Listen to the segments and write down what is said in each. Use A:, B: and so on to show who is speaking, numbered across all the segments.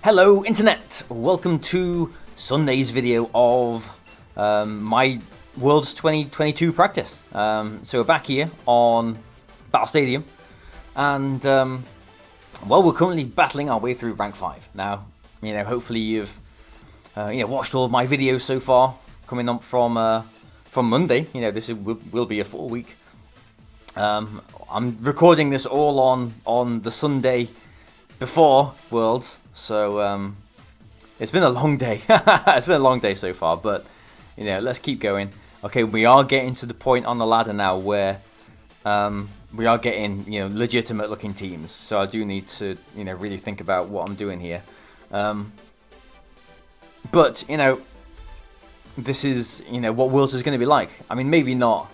A: Hello Internet! Welcome to Sunday's video of my Worlds 2022 practice. So we're back here on Battle Stadium and well, we're currently battling our way through rank 5. Now, hopefully you've watched all of my videos so far coming up from Monday. This will be a full week. I'm recording this all on the Sunday before Worlds, so it's been a long day. It's been a long day so far, but let's keep going. Okay, we are getting to the point on the ladder now where we are getting legitimate looking teams. So I do need to really think about what I'm doing here. But this is what Worlds is going to be like. I mean, maybe not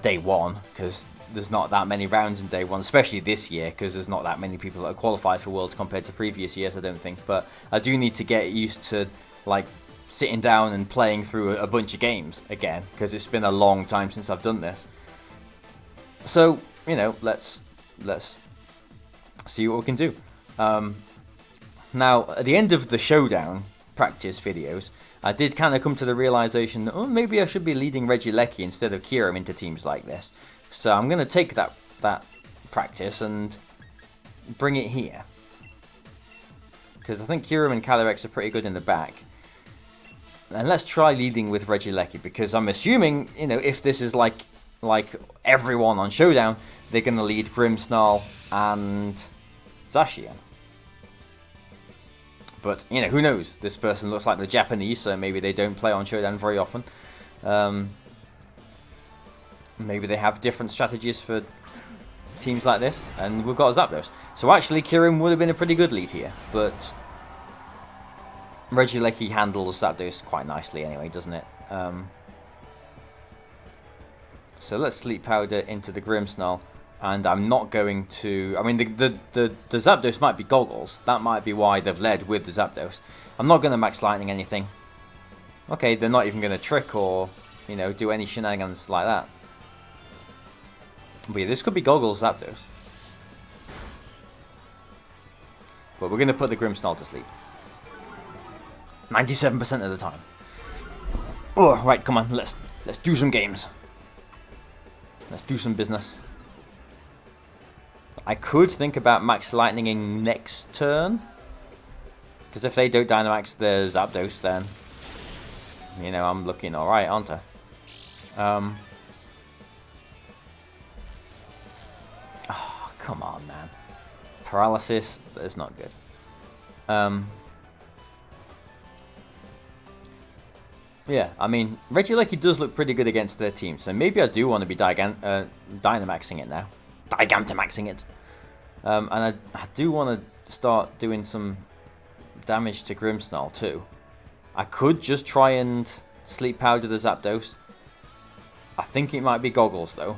A: day one, because there's not that many rounds in day one, especially this year, because there's not that many people that are qualified for Worlds compared to previous years, I don't think. But I do need to get used to sitting down and playing through a bunch of games again, because it's been a long time since I've done this. So let's see what we can do. Now, at the end of the showdown practice videos, I did kind of come to the realization that maybe I should be leading Regieleki instead of Kyurem into teams like this. So I'm going to take that practice and bring it here, because I think Kyurem and Calyrex are pretty good in the back. And let's try leading with Regieleki, because I'm assuming if this is like everyone on Showdown, they're going to lead Grimmsnarl and Zacian. But who knows? This person looks like the Japanese, so maybe they don't play on Showdown very often. Maybe they have different strategies for teams like this, and we've got Zapdos. So actually, Kyurem would have been a pretty good lead here, but Regieleki handles Zapdos quite nicely anyway, doesn't it? So let's Sleep Powder into the Grimmsnarl, and I'm not going to... I mean, the Zapdos might be goggles. That might be why they've led with the Zapdos. I'm not going to Max Lightning anything. Okay, they're not even going to trick or, do any shenanigans like that. But yeah, this could be goggles Zapdos. But we're going to put the Grimmsnarl to sleep. 97% of the time. Oh, right, come on, let's do some games. Let's do some business. I could think about Max Lightninging next turn, because if they don't Dynamax the Zapdos, then I'm looking alright, aren't I? Oh, come on, man. Paralysis, that's not good. Yeah, I mean, Regieleki does look pretty good against their team, so maybe I do want to be Dynamaxing it now. Gigantamaxing it. And I do want to start doing some damage to Grimmsnarl too. I could just try and Sleep Powder the Zapdos. I think it might be goggles though.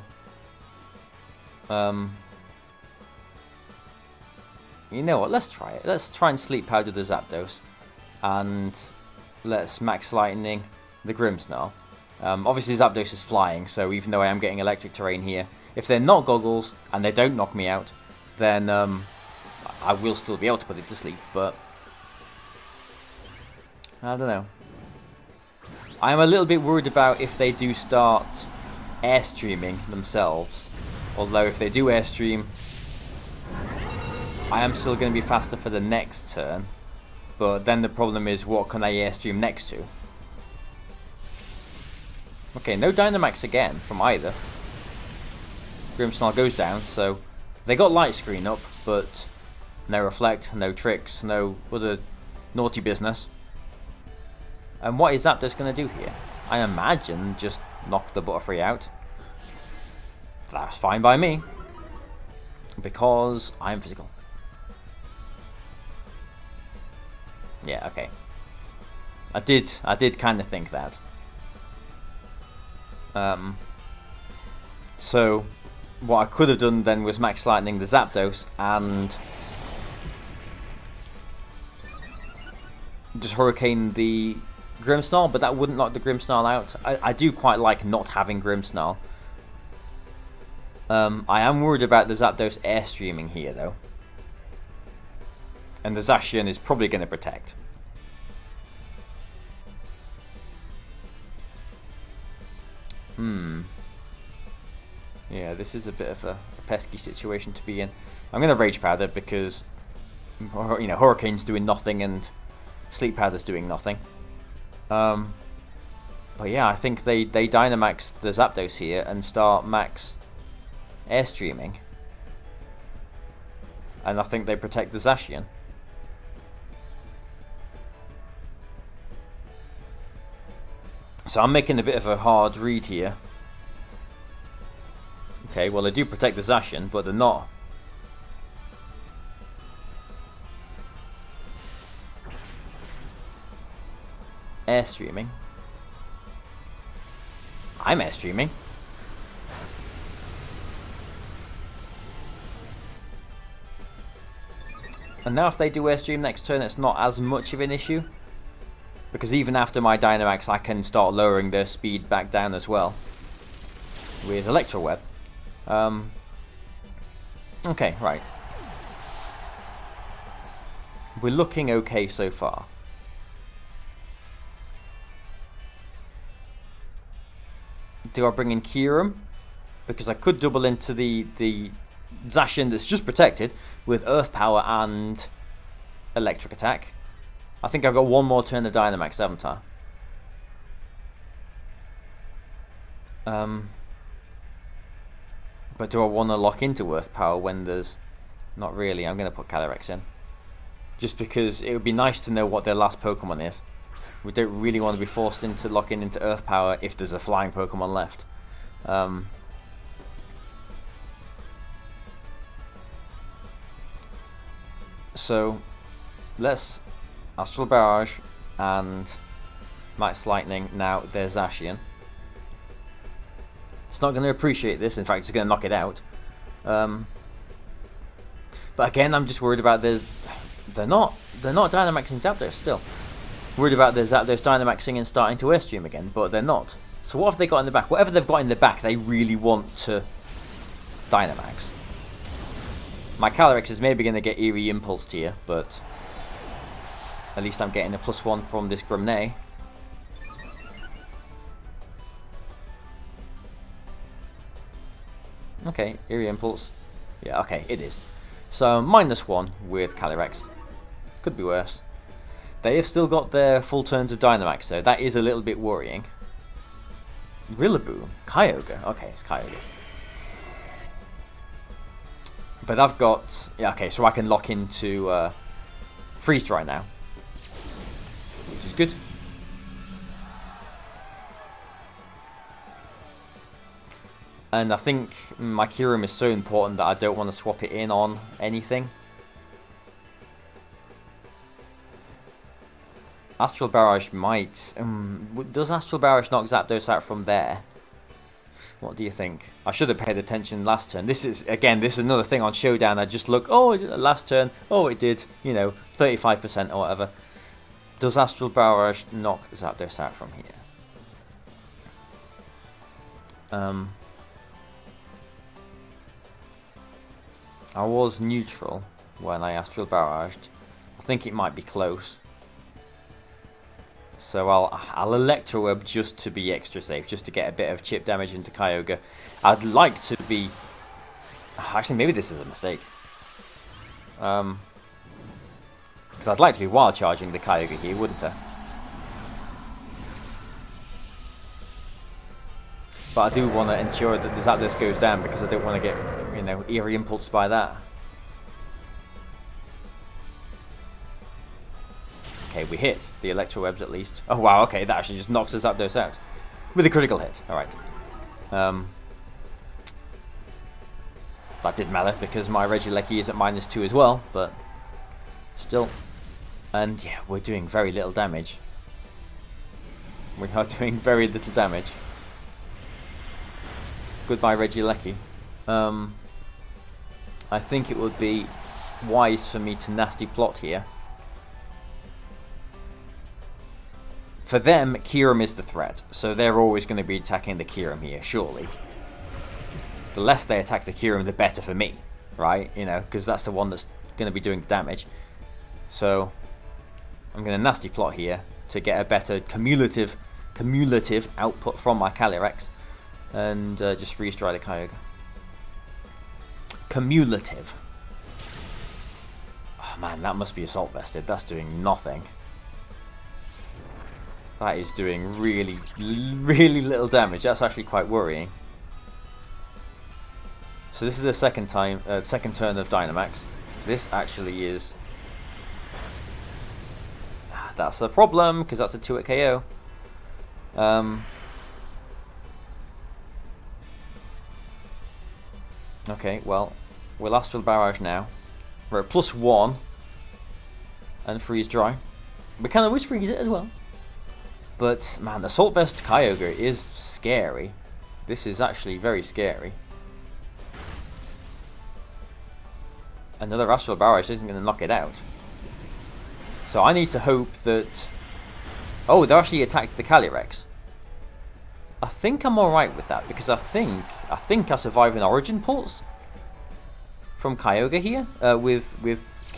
A: You know what, let's try it. Let's try and Sleep Powder the Zapdos. And let's Max Lightning the Grimmsnarl. Obviously Zapdos is flying, so even though I am getting electric terrain here, if they're not goggles and they don't knock me out, then I will still be able to put it to sleep, but I don't know. I am a little bit worried about if they do start airstreaming themselves. Although if they do airstream, I am still going to be faster for the next turn. But then the problem is, what can I airstream next to? Okay, no Dynamax again from either. Grimmsnarl goes down, so they got Light Screen up, but no Reflect, no Tricks, no other naughty business. And what is Zapdos going to do here? I imagine just knock the Butterfree out. That's fine by me, because I'm physical. Yeah, okay. I did kind of think that. So what I could have done then was Max Lightning the Zapdos and just Hurricane the Grimmsnarl, but that wouldn't knock the Grimmsnarl out. I do quite like not having Grimmsnarl. I am worried about the Zapdos airstreaming here though. And the Zacian is probably going to protect. Yeah, this is a bit of a pesky situation to be in. I'm going to Rage Powder because, you know, Hurricane's doing nothing and Sleep Powder's doing nothing. But yeah, I think they Dynamax the Zapdos here and start max Airstreaming. And I think they protect the Zacian. So I'm making a bit of a hard read here. Okay, well they do protect the Zacian, but they're not. Airstreaming. I'm airstreaming. And now if they do airstream next turn, it's not as much of an issue. Because even after my Dynamax, I can start lowering their speed back down as well. With Electro Web. Okay, right. We're looking okay so far. Do I bring in Kyurem? Because I could double into the Zacian that's just protected with Earth Power and Electric Attack. I think I've got one more turn of Dynamax, haven't I? But do I want to lock into Earth Power when there's... Not really, I'm going to put Calyrex in. Just because it would be nice to know what their last Pokemon is. We don't really want to be forced into locking into Earth Power if there's a flying Pokemon left. So, let's Astral Barrage and Max Lightning. Now there's Zacian. It's not going to appreciate this. In fact, it's going to knock it out. But again, I'm just worried about this. They're not Dynamaxing Zapdos still. Worried about their Zapdos Dynamaxing and starting to Airstream again, but they're not. So what have they got in the back? Whatever they've got in the back, they really want to Dynamax. My Calyrex is maybe going to get Eerie Impulsed here, but at least I'm getting a +1 from this Grimnay. Okay, Eerie Impulse. Yeah, okay, it is. So, -1 with Calyrex. Could be worse. They have still got their full turns of Dynamax, so that is a little bit worrying. Rillaboom? Kyogre? Okay, it's Kyogre. But I've got... Yeah, okay, so I can lock into Freeze Dry now. Which is good. And I think my Kyurem is so important that I don't want to swap it in on anything. Astral Barrage might... does Astral Barrage knock Zapdos out from there? What do you think? I should have paid attention last turn. This is another thing on Showdown. I just look, oh, last turn, oh, it did, 35% or whatever. Does Astral Barrage knock Zapdos out from here? I was neutral when I Astral Barraged. I think it might be close. So I'll Electro Web just to be extra safe, just to get a bit of chip damage into Kyogre. I'd like to be... Actually, maybe this is a mistake. Because I'd like to be wild charging the Kyogre here, wouldn't I? But I do want to ensure that the Zapdos goes down because I don't want to get, Eerie Impulsed by that. Okay, we hit the Electro Webs at least. Oh wow, okay, that actually just knocks the Zapdos out. With a critical hit, alright. That didn't matter because my Regieleki is at -2 as well, but still. And yeah, we're doing very little damage. We are doing very little damage. Goodbye Regieleki. I think it would be wise for me to nasty plot here. For them, Kyurem is the threat, so they're always going to be attacking the Kyurem here, surely. The less they attack the Kyurem, the better for me, right? Because that's the one that's going to be doing damage. So I'm going to nasty plot here to get a better cumulative output from my Calyrex, and just freeze dry the Kyogre. Cumulative. Oh man, that must be Assault Vested. That's doing nothing. That is doing really little damage. That's actually quite worrying. So this is the second turn of Dynamax. This actually is... That's a problem, because that's a 2-hit KO. Okay, well, we'll Astral Barrage now. We're at +1. And freeze dry. We kind of wish freeze it as well. But, man, Assault Vest Kyogre is scary. This is actually very scary. Another Astral Barrage isn't going to knock it out. So I need to hope that... Oh, they actually attacked the Calyrex. I think I'm alright with that, because I think I survive an Origin Pulse from Kyogre here, with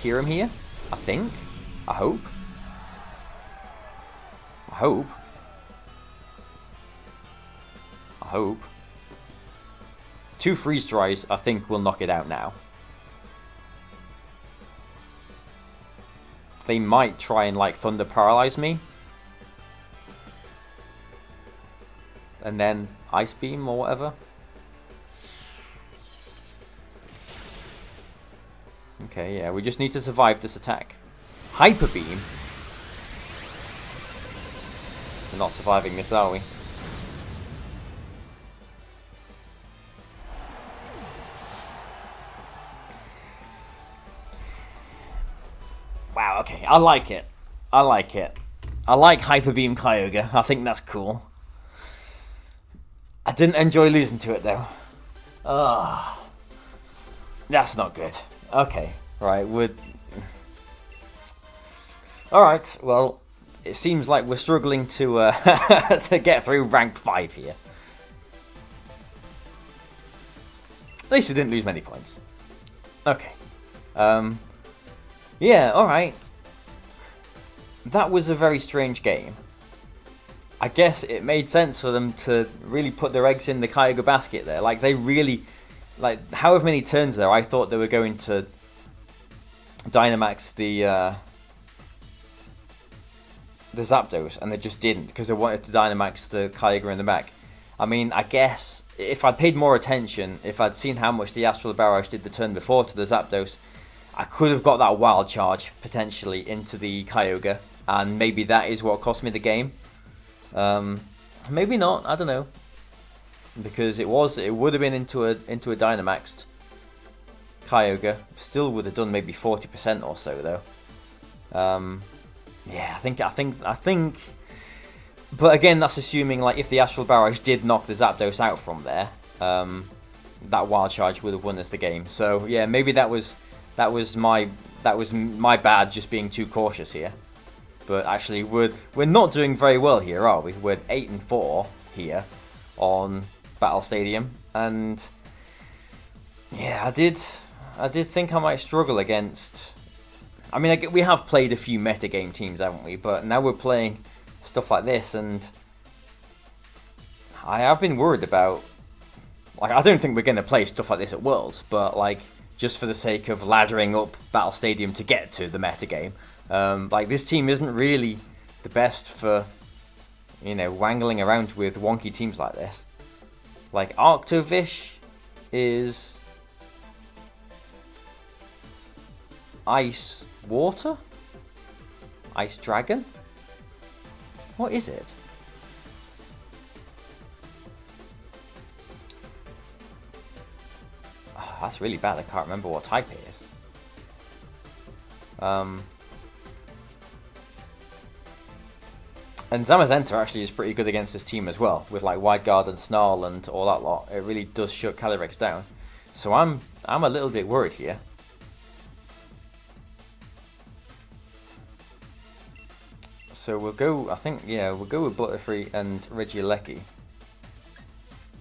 A: Kyurem here. I think. I hope. I hope. I hope. 2 freeze dries, I think, will knock it out now. They might try and, like, Thunder Paralyze me. And then Ice Beam or whatever. Okay, yeah, we just need to survive this attack. Hyper Beam? We're not surviving this, are we? Wow, okay, I like it. I like it. I like Hyper Beam Kyogre. I think that's cool. I didn't enjoy losing to it, though. Ah, that's not good. Okay, right, Alright, well, it seems like we're struggling to to get through rank 5 here. At least we didn't lose many points. Okay. Yeah, alright. That was a very strange game. I guess it made sense for them to really put their eggs in the Kyogre basket there. Like, they really... Like, however many turns there, I thought they were going to Dynamax the Zapdos, and they just didn't, because they wanted to Dynamax the Kyogre in the back. I mean, I guess, if I'd paid more attention, if I'd seen how much the Astral Barrage did the turn before to the Zapdos, I could have got that Wild Charge, potentially, into the Kyogre, and maybe that is what cost me the game. Maybe not, I don't know. Because it would have been into a Dynamaxed Kyogre. Still would have done maybe 40% or so though. Yeah, I think. But again, that's assuming, like, if the Astral Barrage did knock the Zapdos out from there, that Wild Charge would have won us the game. So yeah, maybe that was my bad, just being too cautious here. But actually, we're not doing very well here, are we? We're 8-4 here on Battle Stadium, and yeah, I did think I might struggle against. I mean, we have played a few metagame teams, haven't we? But now we're playing stuff like this, and I have been worried about. Like, I don't think we're going to play stuff like this at Worlds, but like, just for the sake of laddering up Battle Stadium to get to the metagame, like, this team isn't really the best for, you know, wangling around with wonky teams like this. Like, Arctovish is Ice Water? Ice Dragon? What is it? Oh, that's really bad. I can't remember what type it is. And Zamazenta actually is pretty good against this team as well, with like Wide Guard and Snarl and all that lot. It really does shut Calyrex down. So I'm a little bit worried here. So we'll go, I think, yeah, we'll go with Butterfree and Regieleki.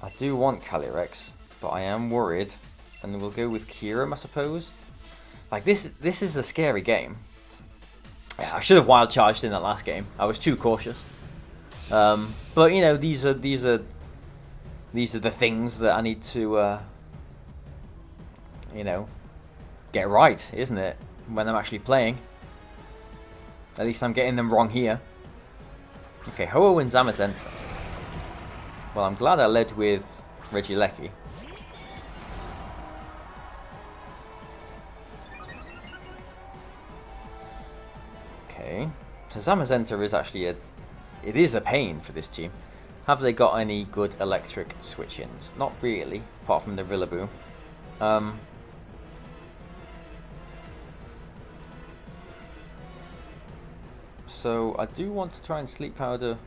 A: I do want Calyrex, but I am worried. And we'll go with Kyurem, I suppose. Like, this is a scary game. Yeah, I should have wild charged in that last game. I was too cautious. But you know, these are the things that I need to you know, get right, isn't it? When I'm actually playing. At least I'm getting them wrong here. Okay, Ho-Oh and Zamazenta. Well, I'm glad I led with Regieleki. Okay, so Zamazenta is actually it is a pain for this team. Have they got any good electric switch-ins? Not really, apart from the Rillaboom. So I do want to try and Sleep Powder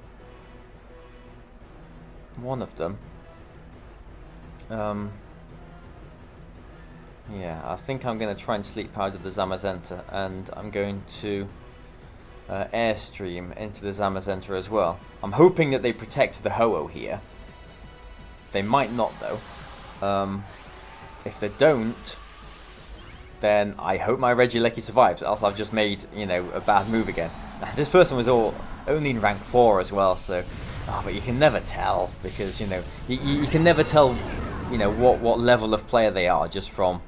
A: one of them. Yeah, I think I'm going to try and Sleep Powder the Zamazenta, and I'm going to Airstream into the Zamazenta as well. I'm hoping that they protect the Ho-Oh here. They might not though. If they don't, then I hope my Regieleki survives, else I've just made, you know, a bad move again. This person was only in rank 4 as well, so... Oh, but you can never tell, because, you know, you can never tell, you know, what level of player they are just from,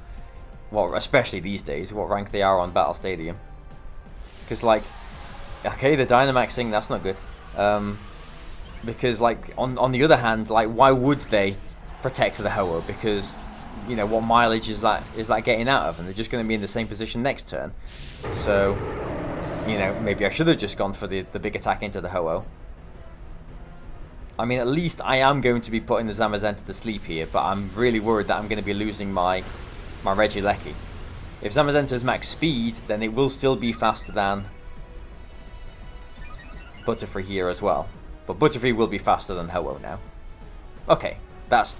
A: well, especially these days, what rank they are on Battle Stadium. Because, like, okay, the Dynamaxing, that's not good. Because, like, on the other hand, like, why would they protect the Ho-Oh? Because, you know, what mileage is that getting out of? And they're just going to be in the same position next turn. So, you know, maybe I should have just gone for the big attack into the Ho-Oh. I mean, at least I am going to be putting the Zamazenta to sleep here, but I'm really worried that I'm going to be losing my Regieleki. If Zamazenta's max speed, then it will still be faster than Butterfree here as well. But Butterfree will be faster than Ho-Oh now. Okay, that's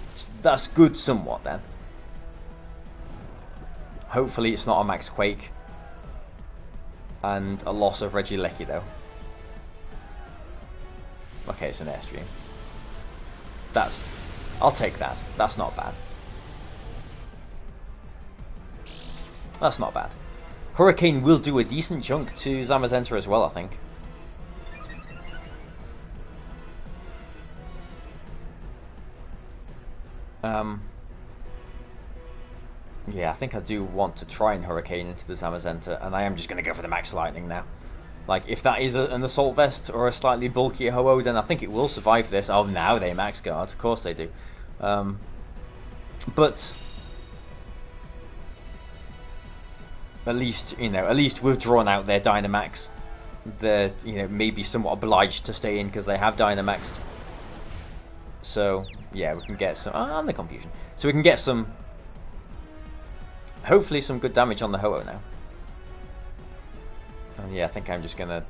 A: good somewhat then. Hopefully it's not a max Quake. And a loss of Regieleki though. Okay, it's an Airstream. I'll take that. That's not bad. That's not bad. Hurricane will do a decent chunk to Zamazenta as well, I think. Yeah, I think I do want to try and Hurricane into the Zamazenta, and I am just going to go for the Max Lightning now. Like, if that is an Assault Vest or a slightly bulkier Ho-Oh, then I think it will survive this. Oh, now they Max Guard. Of course they do. But at least, you know, we've drawn out their Dynamax. They're, you know, maybe somewhat obliged to stay in because they have Dynamaxed. So, yeah, we can get some... and the confusion. So we can get some... hopefully some good damage on the Ho-Oh now. And yeah, I think I'm just gonna...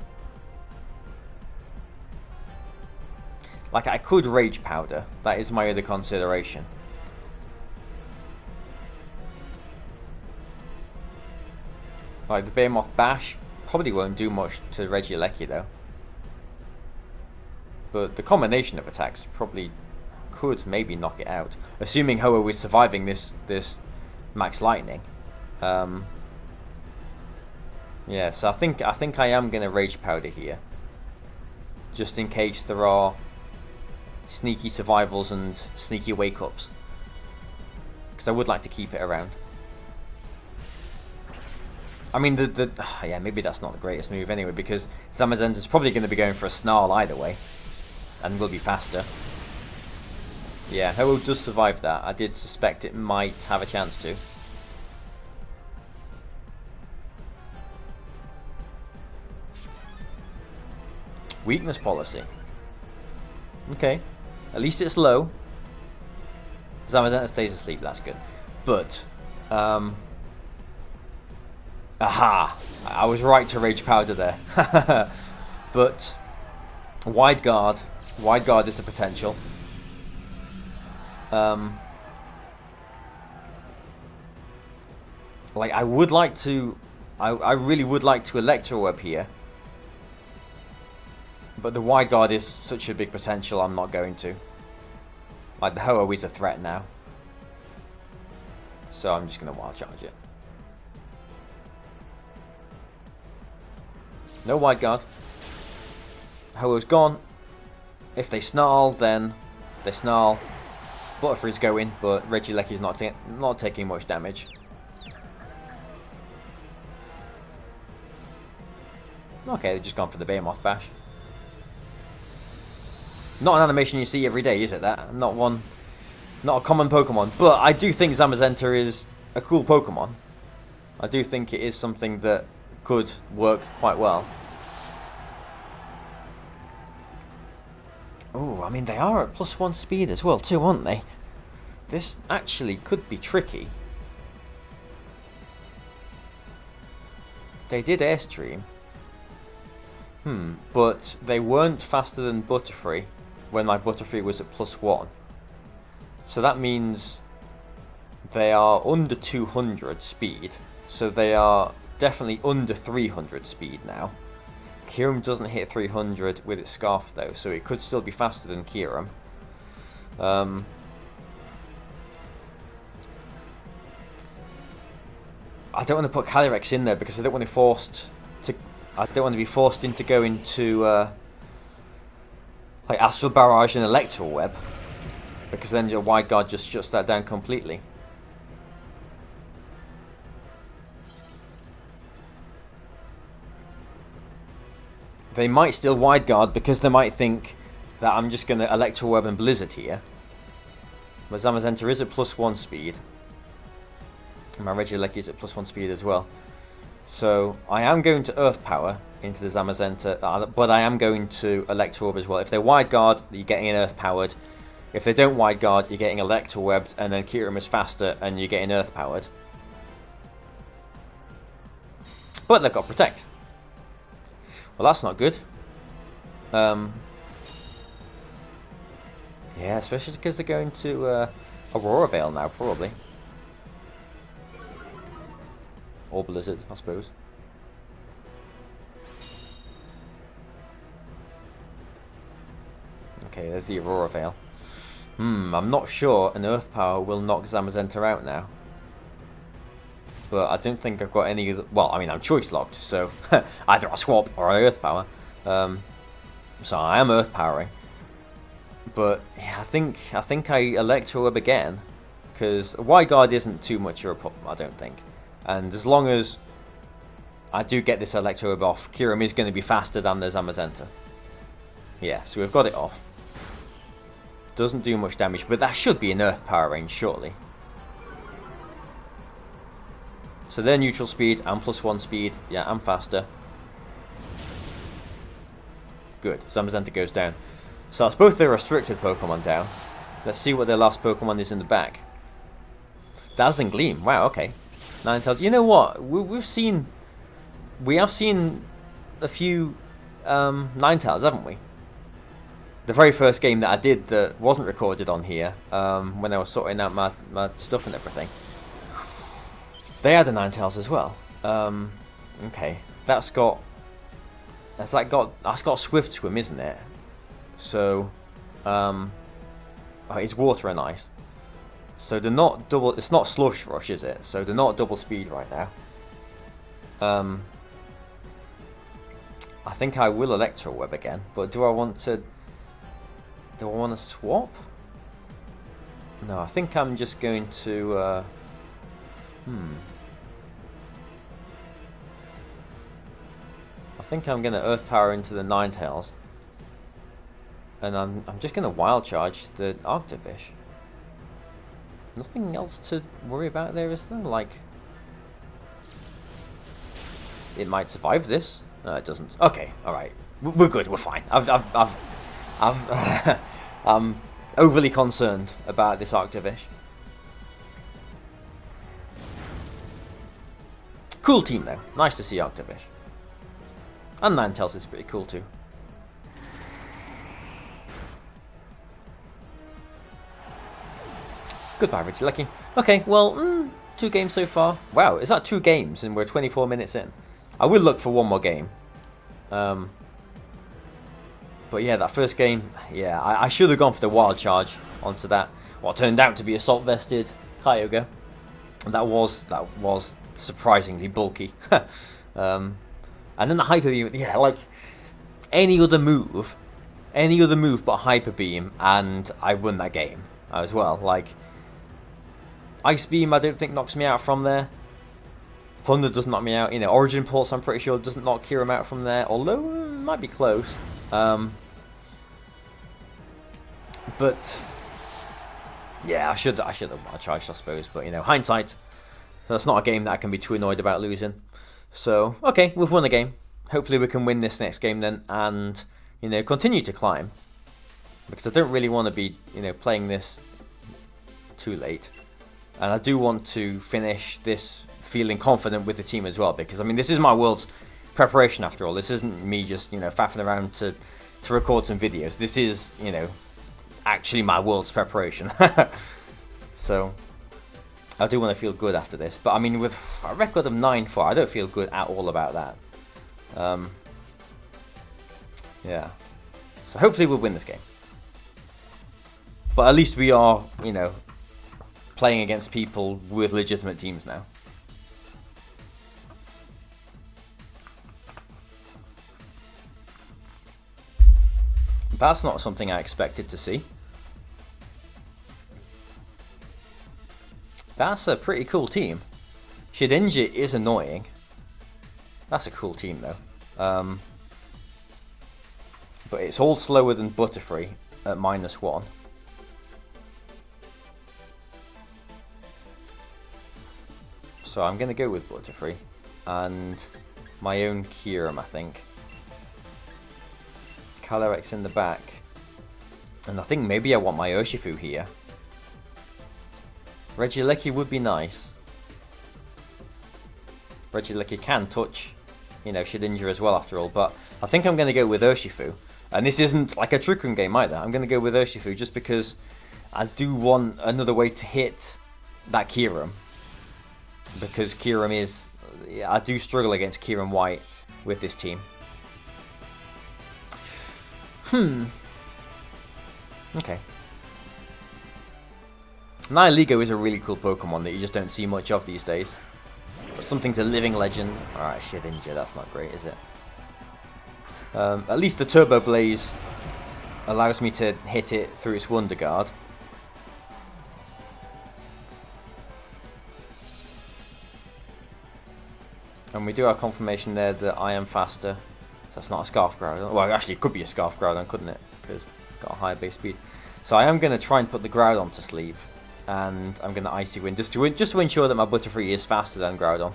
A: like, I could Rage Powder. That is my other consideration. Like, the Behemoth Bash probably won't do much to Regieleki though. But the combination of attacks probably could maybe knock it out. Assuming Ho-Oh is surviving this Max Lightning. Yeah, so I think I am going to Rage Powder here. Just in case there are sneaky survivals and sneaky wake-ups. Because I would like to keep it around. I mean, yeah, maybe that's not the greatest move anyway, because Zamazenta's probably going to be going for a Snarl either way. And will be faster. Yeah, Ho-Oh does survive that. I did suspect it might have a chance to. Weakness policy. Okay. At least it's low. Zamazenta stays asleep, that's good. But, aha! I was right to Rage Powder there. But, Wide Guard. Wide Guard is a potential. Like, I would like to... I really would like to Electro Web here. But the Wide Guard is such a big potential, I'm not going to. Like, the Ho-Oh is a threat now. So I'm just going to Wild Charge it. No wide guard. Ho-Oh's gone. If they snarl, then they snarl. Butterfree's going, but Regieleki's not taking much damage. Okay, they've just gone for the Behemoth Bash. Not an animation you see every day, is it? That not a common Pokemon. But I do think Zamazenta is a cool Pokemon. I do think it is something that could work quite well. Oh, I mean, they are at +1 speed as well, too, aren't they? This actually could be tricky. They did Airstream. But they weren't faster than Butterfree when my Butterfree was at +1. So that means they are under 200 speed. So they are definitely under 300 speed now. Kyurem doesn't hit 300 with its Scarf though, so it could still be faster than Kyurem. I don't want to put Calyrex in there because I don't want to be forced into going to like Astral Barrage and Electro Web, because then your Wide Guard just shuts that down completely. They might still Wide Guard because they might think that I'm just going to Electro Web and Blizzard here. But Zamazenta is at +1 speed. And my Regieleki is at +1 speed as well. So I am going to Earth Power into the Zamazenta, but I am going to Electro Orb as well. If they Wide Guard, you're getting an Earth Powered. If they don't Wide Guard, you're getting Electro Webbed, and then Kyurem is faster and you're getting Earth Powered. But they've got Protect. Well, that's not good. Yeah, especially because they're going to Aurora Veil now, probably. Or Blizzard, I suppose. Okay, there's the Aurora Veil. I'm not sure an Earth Power will knock Zamazenta out now. But I don't think I've got any... Well, I mean, I'm choice locked, so either I swap or I Earth Power. So I am Earth Powering. But yeah, I think I Electro Web again, because Wide Guard isn't too much of a problem, I don't think. And as long as I do get this Electro Web off, Kyurem is going to be faster than the Zamazenta. Yeah, so we've got it off. Doesn't do much damage, but that should be in Earth Power range, surely. So they're neutral speed, I'm +1 speed. Yeah, I'm faster. Good, Zamazenta goes down. So that's both their restricted Pokemon down. Let's see what their last Pokemon is in the back. Dazzling Gleam, wow, okay. Ninetales. You know what? We have seen a few Ninetales, haven't we? The very first game that I did that wasn't recorded on here, when I was sorting out my stuff and everything, they had a Ninetales as well. Okay, that's got Swift Swim, isn't it? So, it's Water and Ice. So they're not double. It's not Slush Rush, is it? So they're not double speed right now. I think I will Electro Web again, but do I want to? Do I want to swap? No, I think I'm just going to. I think I'm going to Earth Power into the Ninetales, and I'm just going to Wild Charge the Arctovish. Nothing else to worry about there, is there? Like, it might survive this. No, it doesn't. Okay, all right, we're good. We're fine. I'm overly concerned about this Arctovish. Cool team though. Nice to see Arctovish. And Ninetales is pretty cool too. Goodbye, Regieleki. Okay, well, 2 games so far. Wow, is that 2 games and we're 24 minutes in? I will look for one more game. But yeah, that first game, yeah, I should have gone for the Wild Charge onto that. What turned out to be Assault Vested Kyogre. And that was surprisingly bulky. And And then the Hyper Beam, yeah, like any other move but Hyper Beam, and I won that game as well. Like, Ice Beam I don't think knocks me out from there. Thunder doesn't knock me out. You know, Origin Pulse I'm pretty sure doesn't knock Kyurem out from there, although it might be close. But yeah, I should have charged, I suppose. But you know, hindsight. That's not a game that I can be too annoyed about losing. So okay, we've won the game. Hopefully we can win this next game then, and you know, continue to climb. Because I don't really want to be, you know, playing this too late. And I do want to finish this feeling confident with the team as well. Because, I mean, this is my Worlds preparation after all. This isn't me just, you know, faffing around to record some videos. This is, you know, actually my Worlds preparation. So, I do want to feel good after this. But, I mean, with a record of 9-4, I don't feel good at all about that. Yeah. So, hopefully we'll win this game. But at least we are, you know, playing against people with legitimate teams now. That's not something I expected to see. That's a pretty cool team. Shedinja is annoying. That's a cool team though. But it's all slower than Butterfree at -1. So I'm going to go with Butterfree and my own Kyurem, I think. Calyrex in the back. And I think maybe I want my Urshifu here. Regieleki would be nice. Regieleki can touch, you know, Shedinja as well after all. But I think I'm going to go with Urshifu. And this isn't like a Trick Room game either. I'm going to go with Urshifu just because I do want another way to hit that Kyurem. Because Kyurem is... I do struggle against Kyurem White with this team. Okay. Nihilego is a really cool Pokemon that you just don't see much of these days. But something's a living legend. Alright, Shedinja, that's not great, is it? At least the Turbo Blaze allows me to hit it through its Wonder Guard. And we do have confirmation there that I am faster. So that's not a Scarf Groudon. Well, actually, it could be a Scarf Groudon, couldn't it? Because it's got a higher base speed. So I am going to try and put the Groudon to sleep. And I'm going to Icy Wind just to ensure that my Butterfree is faster than Groudon.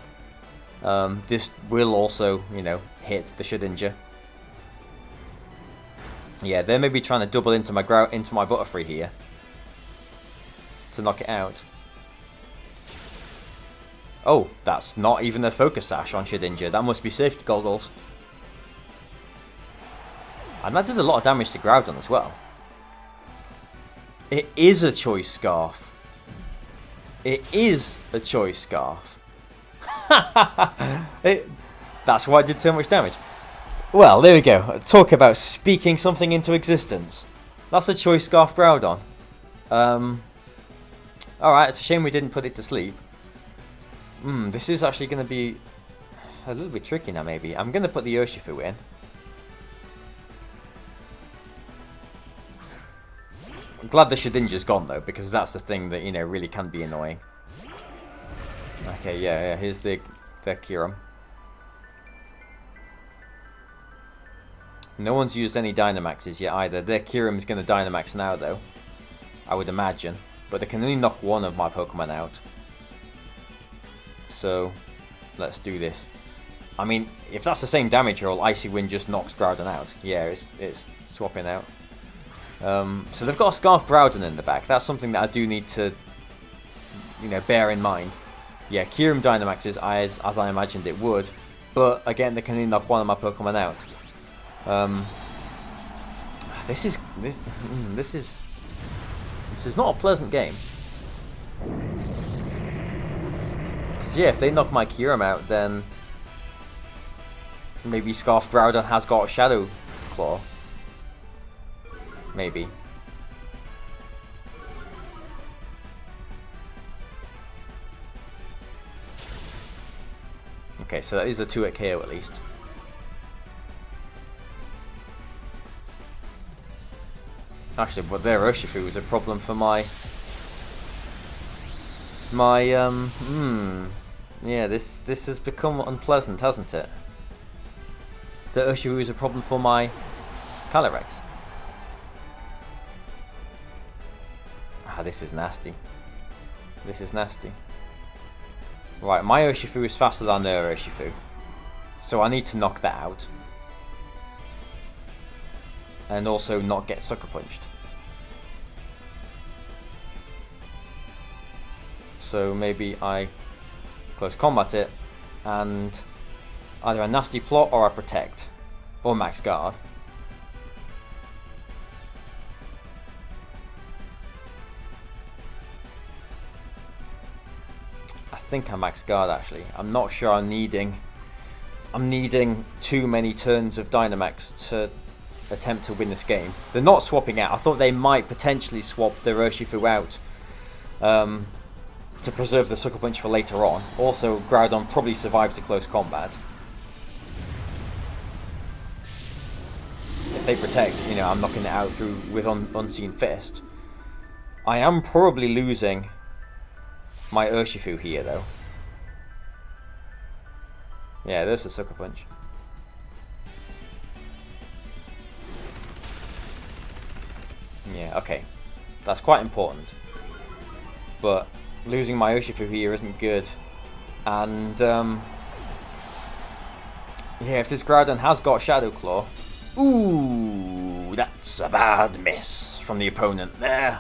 A: This will also, you know, hit the Shedinja. Yeah, they're maybe trying to double into my Butterfree here to knock it out. Oh, that's not even a Focus Sash on Shedinja. That must be safety goggles. And that did a lot of damage to Groudon as well. It is a Choice Scarf. It is a Choice Scarf. That's why it did so much damage. Well, there we go. Talk about speaking something into existence. That's a Choice Scarf Groudon. Alright, it's a shame we didn't put it to sleep. This is actually going to be a little bit tricky now, maybe. I'm going to put the Urshifu in. I'm glad the Shedinja's gone, though, because that's the thing that, you know, really can be annoying. Okay, yeah, here's the Kyurem. No one's used any Dynamaxes yet either. Their Kyurem's going to Dynamax now, though. I would imagine. But they can only knock one of my Pokemon out. So, let's do this. I mean, if that's the same damage roll, Icy Wind just knocks Groudon out. Yeah, it's swapping out. So they've got a Scarf Groudon in the back. That's something that I do need to, you know, bear in mind. Yeah, Kyurem Dynamaxes as I imagined it would. But, again, they can only knock one of my Pokemon out. This is not a pleasant game. Yeah, if they knock my Kyurem out, then maybe Scarf Groudon has got Shadow Claw. Maybe. Okay, so that is a 2-hit KO at least. Actually, but their Urshifu is a problem for my yeah, this has become unpleasant, hasn't it? The Urshifu is a problem for my Calyrex. Ah, this is nasty. This is nasty. Right, my Urshifu is faster than their Urshifu, so I need to knock that out. And also not get Sucker Punched. So maybe I close combat it, and either a nasty plot or I protect, or max guard. I think I max guard actually. I'm not sure I'm needing too many turns of Dynamax to attempt to win this game. They're not swapping out. I thought they might potentially swap their Urshifu out to preserve the Sucker Punch for later on. Also, Groudon probably survives a close combat. If they protect, you know, I'm knocking it out through with Unseen Fist. I am probably losing my Urshifu here though. Yeah, there's the Sucker Punch. Yeah, okay. That's quite important. But losing my Urshifu here isn't good. And, yeah, if this Groudon has got Shadow Claw... Ooh, that's a bad miss from the opponent there.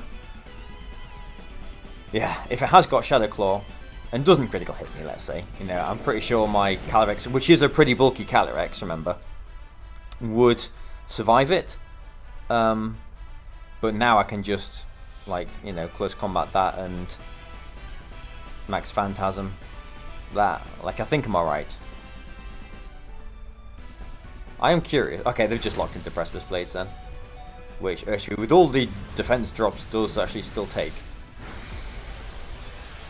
A: Yeah, if it has got Shadow Claw, and doesn't critical hit me, let's say, you know, I'm pretty sure my Calyrex, which is a pretty bulky Calyrex, remember, would survive it. But now I can just, like, you know, close combat that and max Phantasm that. Like, I think I'm alright. I am curious. Okay, they've just locked into Precipice Blades then. Which Urshifu, with all the defense drops, does actually still take.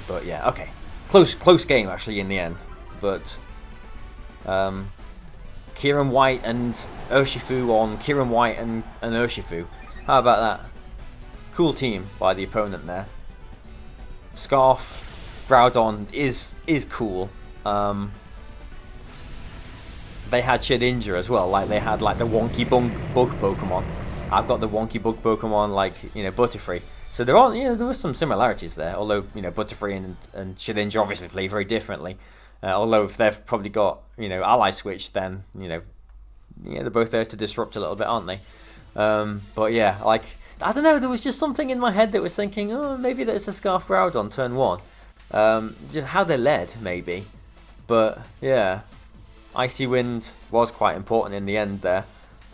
A: But yeah, okay. Close game actually in the end. But Kieran White and Urshifu on Kieran White and Urshifu. How about that? Cool team by the opponent there. Scarf, Groudon is cool. They had Shedinja as well, like they had like the wonky bug Pokemon. I've got the wonky bug Pokemon like, you know, Butterfree. So there are, you know, there were some similarities there. Although, you know, Butterfree and Shedinja obviously play very differently. Although if they've probably got, you know, Ally Switch, then, you know, yeah, they're both there to disrupt a little bit, aren't they? But yeah, like, I don't know, there was just something in my head that was thinking, oh, maybe there's a Scarf Groudon turn 1. Just how they led, maybe. But yeah, Icy Wind was quite important in the end there.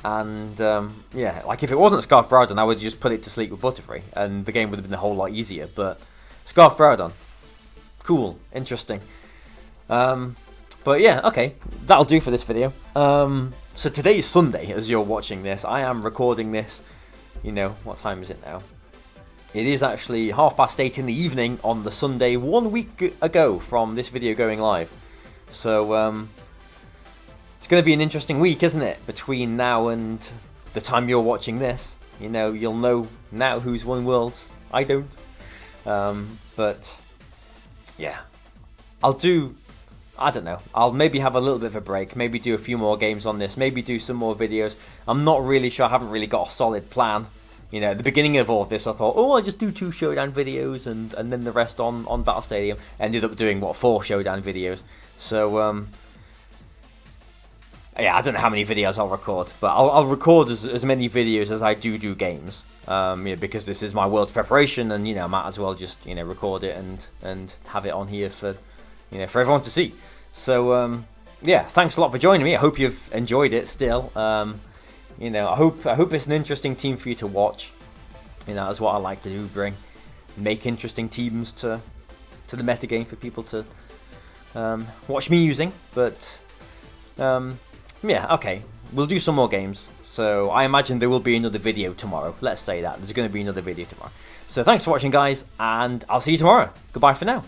A: And yeah, like if it wasn't Scarf Groudon, I would just put it to sleep with Butterfree, and the game would have been a whole lot easier. But Scarf Groudon, cool, interesting. But yeah, okay, that'll do for this video. So today is Sunday, as you're watching this. I am recording this, you know, what time is it now? It is actually 8:30 in the evening on the Sunday, 1 week ago from this video going live. So, it's going to be an interesting week, isn't it? Between now and the time you're watching this. You know, you'll know now who's won Worlds. I don't. But, yeah. I don't know. I'll maybe have a little bit of a break. Maybe do a few more games on this. Maybe do some more videos. I'm not really sure. I haven't really got a solid plan. You know, at the beginning of all of this, I thought, oh, I'll just do 2 Showdown videos and then the rest on Battle Stadium. Ended up doing, what, 4 Showdown videos. So, yeah, I don't know how many videos I'll record, but I'll record as many videos as I do games. Yeah, because this is my World's preparation, and, you know, I might as well just, you know, record it and have it on here for, you know, for everyone to see. So, yeah, thanks a lot for joining me. I hope you've enjoyed it still. You know, I hope it's an interesting team for you to watch. You know, that's what I like to do, make interesting teams to the metagame for people to watch me using. But yeah, okay, we'll do some more games. So I imagine there will be another video tomorrow. Let's say that there's going to be another video tomorrow. So thanks for watching, guys, and I'll see you tomorrow. Goodbye for now.